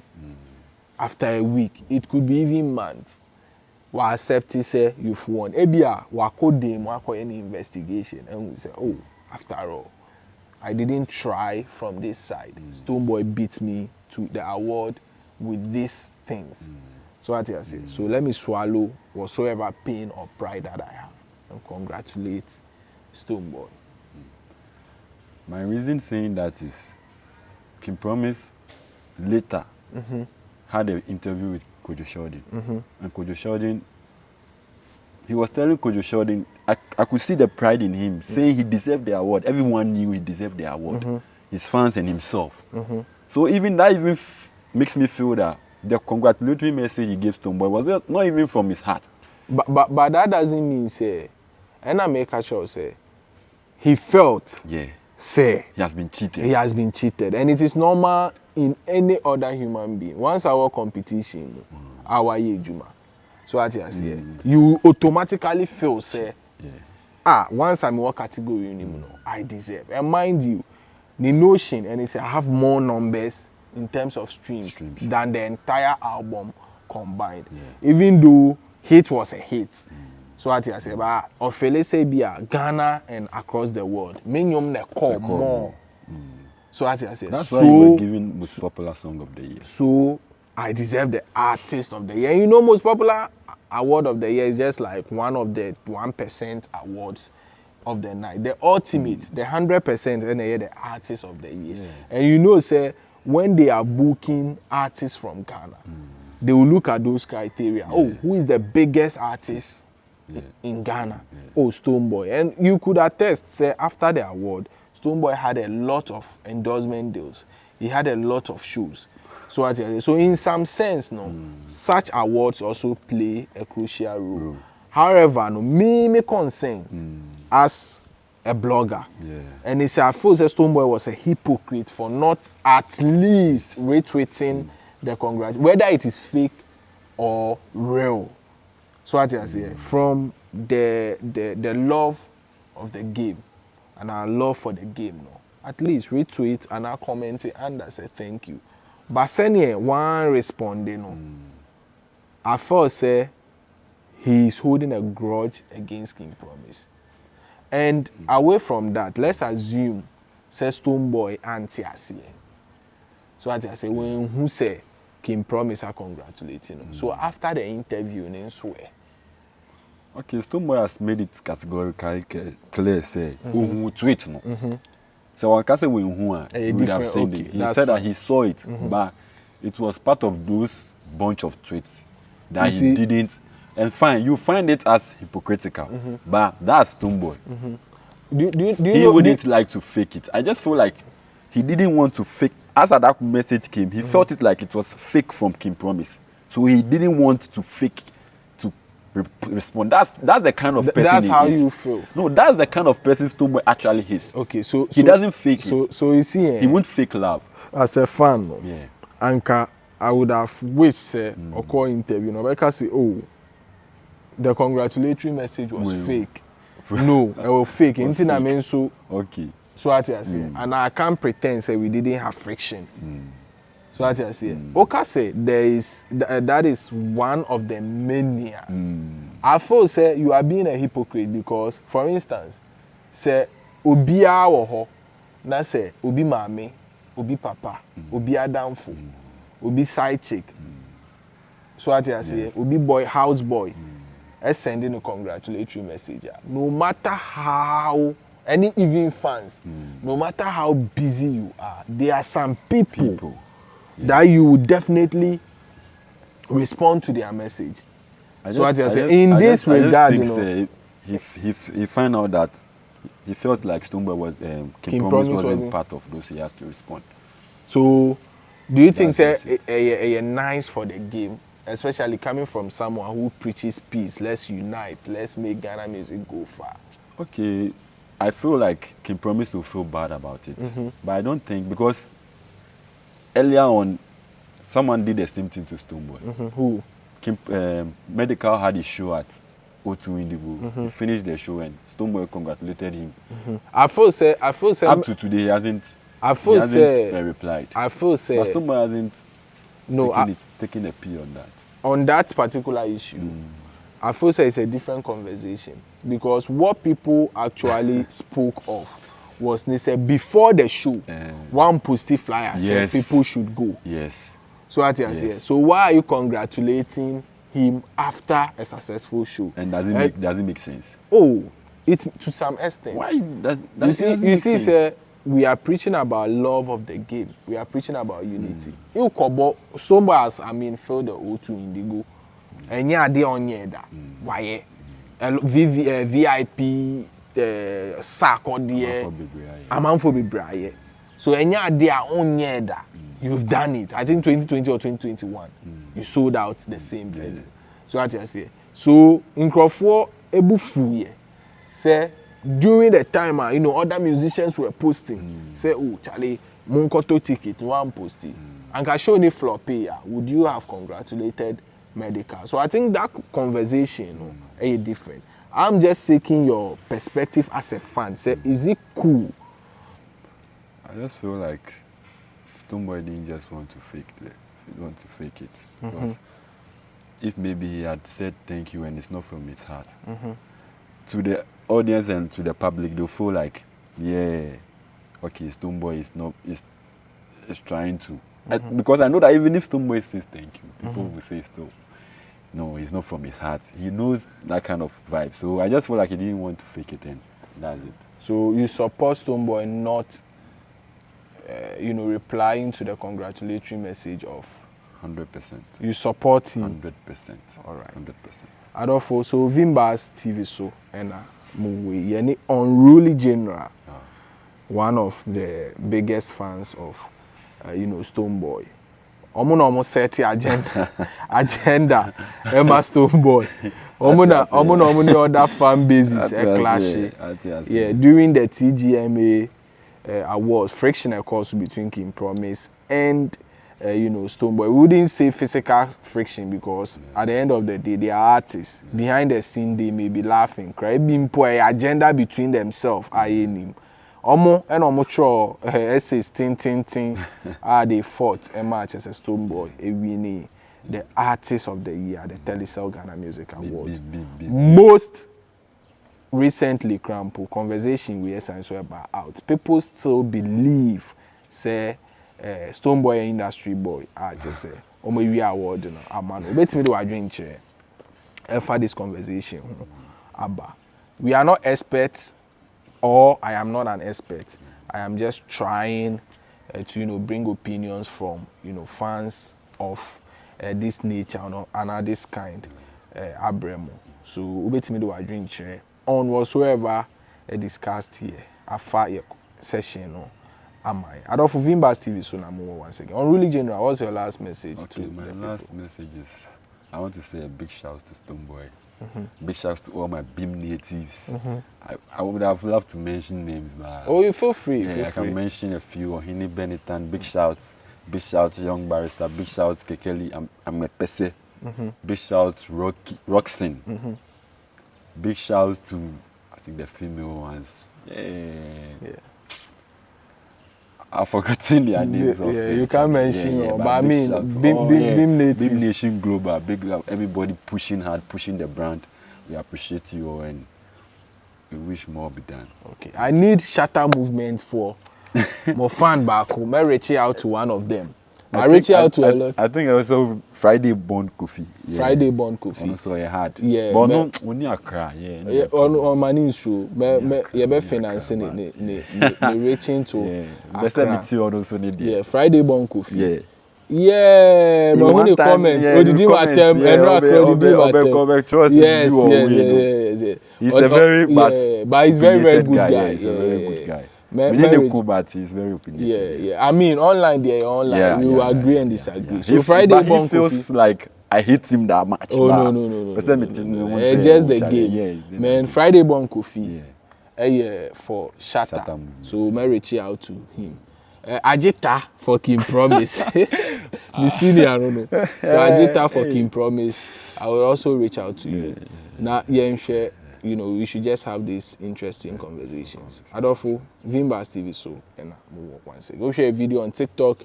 after a week, it could be even months, we accept it, say you've won. Ebia, we code them, we any investigation, and we say, oh, after all, I didn't try from this side. Stonebwoy beat me to the award with these things. So what I say? So let me swallow whatsoever pain or pride that I have and congratulate Stonebwoy. My reason saying that is Kim Promise later had an interview with Kojo Sheldon. And Kojo Sheldon, he was telling Kojo Sheldon, I could see the pride in him, saying he deserved the award. Everyone knew he deserved the award. His fans and himself. So even that makes me feel that the congratulatory message he gave Stonebwoy was not even from his heart. But that doesn't mean, say, and I make a sure, say, he felt, say, he has been cheated. He has been cheated. And it is normal in any other human being. Once our competition, our Juma. So what I say, you automatically feel, say, once I'm in what category, I deserve. And mind you, the notion, and it's I have more numbers in terms of streams than the entire album combined. Even though hit was a hit. So what I say, but Ofele say be Ghana and across the world. Minium ne call more. So what I say. That's why you were given most popular song of the year. So I deserve the artist of the year. You know, most popular award of the year is just like one of the 1% awards of the night. The ultimate, the 100%, and the artist of the year. And you know, say, when they are booking artists from Ghana, they will look at those criteria. Oh, who is the biggest artist in Ghana? Oh, Stonebwoy. And you could attest, say, after the award, Stonebwoy had a lot of endorsement deals. He had a lot of shows. So in some sense, such awards also play a crucial role. However, me concern as a blogger. And it's I feel that Stonebwoy was a hypocrite for not at least retweeting the whether it is fake or real. So what I say, from the love of the game and our love for the game, at least retweet and I comment it and I say thank you. But senior one responding, I first say he is holding a grudge against King Promise. And away from that, let's assume say Stonebwoy anti-Asie. So as I say, when who say King Promise are congratulating him. So after the interview, then swear. Okay, Stonebwoy has made it categorically clear, say, who tweet no. So one can say we would have said it. He said that he saw it, but it was part of those bunch of tweets that he didn't. And fine, you find it as hypocritical, but that's Stonebwoy. Do you he wouldn't like to fake it. I just feel like he didn't want to fake. As that message came, he felt it like it was fake from King Promise. So he didn't want to fake to respond. That's the kind of person That's he how is. you feel. No, that's the kind of person Stonebwoy actually is. Okay, so He doesn't fake it. So you see, He won't fake love. as a fan, no, Yeah. Anka, I would have wished say or call interview, no, because say, oh, the congratulatory message was fake. No, it was fake. Anything I mean, so Okay. so what I say, and I can't pretend say we didn't have friction. So what I say, okay, say there is that is one of the many. I feel say you are being a hypocrite because, for instance, say obia wo ho, na say obi mame, obi papa, obi adamfo, obi side chick. So what I say, obi boy, house boy, sending a congratulatory message. No matter how, any even fans, no matter how busy you are, there are some people. That you will definitely respond to their message. So what I say, in this regard, you know, he found out that he felt like Stonebwoy was King Promise wasn't part of those. He has to respond. So, do you think That's say a nice for the game, especially coming from someone who preaches peace? Let's unite. Let's make Ghana music go far. Okay, I feel like King Promise will feel bad about it, but I don't think because. Earlier on, someone did the same thing to Stonebwoy. Who? Medical had a show at O2 Indigo. He finished the show and Stonebwoy congratulated him. I feel say up to today he hasn't replied. I feel say but Stonebwoy hasn't taken a P on that particular issue. I feel say it's a different conversation because what people actually spoke of was they said before the show, one posted flyer said people should go. Yes. So what I say. So why are you congratulating him after a successful show? And does it make sense? Oh, it to some extent. Why? You see, sir, we are preaching about love of the game. We are preaching about unity. Stonebwoy has, filled the O2 Indigo. And yeah, they on that. Why? VIP. Sack or the Amanfo Bibraye. So any they are on that you've done it. I think 2020 or 2021, you sold out the same venue. So what I say. So in Crawford, Ebufu say during the time, other musicians were posting. Say, oh, Charlie, Monkoto ticket, one posting. And can show any floppy. Would you have congratulated Medical? So I think that conversation is different. I'm just seeking your perspective as a fan. Say, is it cool? I just feel like Stonebwoy didn't just want to fake it. He want to fake it because if maybe he had said thank you and it's not from his heart, to the audience and to the public, they'll feel like, yeah, okay, Stonebwoy is trying to. Because I know that even if Stonebwoy says thank you, people will say still. No, it's not from his heart. He knows that kind of vibe. So I just feel like he didn't want to fake it and that's it. So you support Stonebwoy not, replying to the congratulatory message of 100%. You support him? 100%. All right. 100%. Adolfo, so Vimba's TV show and Muwe, Unruly General, one of the biggest fans of, Stonebwoy. Almost set the agenda. Emma Stonebwoy. Almost other fan bases clash. Yeah, during the TGMA awards, friction of course between King Promise and Stonebwoy. We wouldn't say physical friction because at the end of the day they are artists. Behind the scene they may be laughing, crying, being agenda between themselves. Essays tin they fought a match as a Stonebwoy, a winning the artist of the year, the Telecel Ghana Music Awards. Most recently, Crampo conversation we essentially about out. People still believe say Stonebwoy industry boy. I just say we award man. Bet me do I drink chair. For this conversation, Abba, we are not experts. Or I am not an expert. I am just trying to bring opinions from fans of this nature and this kind Abremo. So ubetimi do I drink on whatsoever discussed here a fire session am I? Adolfo Vimbas TV so now once again. Unruly General, what's your last message to my the last people? message is I want to say a big shout to Stonebwoy. Big shouts to all my Beam natives. I would have loved to mention names, but Oh, you feel free. yeah, feel I free. can mention a few. Ohini Benetton, big shouts. Big shouts Young Barrister. Big shouts Kekeli. I'm a Pese. Big shouts Roxin. Big shouts to I think the female ones. Yeah. I've forgotten their names. Yeah, you can't mention all, but I big mean, shouts to Beam all, Beam natives. Beam Nation Global, big everybody pushing hard, pushing the brand. We appreciate you all and we wish more be done. Okay, I need shatter movement for more fan back home. I reach out to one of them. I reach out to a lot. I think also Friday Born Kofi. Yeah. Friday Born Kofi. Also a hard. Yeah, But me- no, only a cry. Yeah. Yeah, on my name show, yeah, be financing it, reaching to Best Accra. me too also need. Yeah, Friday Born Kofi. Yeah. Yeah, but when one they time, comment, yeah, oh, did you you comment, attempt? yeah, And no, Obe, trust yes, you yes, always, yes. He's a very but he's very good guy. Yeah, he's a very good guy. Me- We need a marriage- cool, but he's very opinionated. Yeah. I mean, online, we will agree and disagree. Yeah. So Friday He Born feels Kofi. like I hate him that much. Oh but no. But let me tell you, It's just the game. Yeah, Man, Friday Born Kofi. Yeah. Yeah, for Shatter. Shatter movement. So may reach out to him. Agita for Kim Promise. The senior, I don't know. So Agita for Kim Promise. I will also reach out to you. Now, share. You know, we should just have these interesting conversations. Adolfo, Vimbas TV, so and move up once again. Go share a video on TikTok,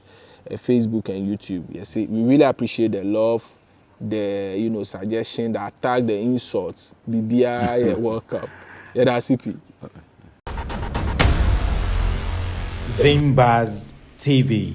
Facebook, and YouTube. Yes, we really appreciate the love, the suggestion, the attack, the insults. BBI World Cup. Yeah, that's CP. Vimbas TV.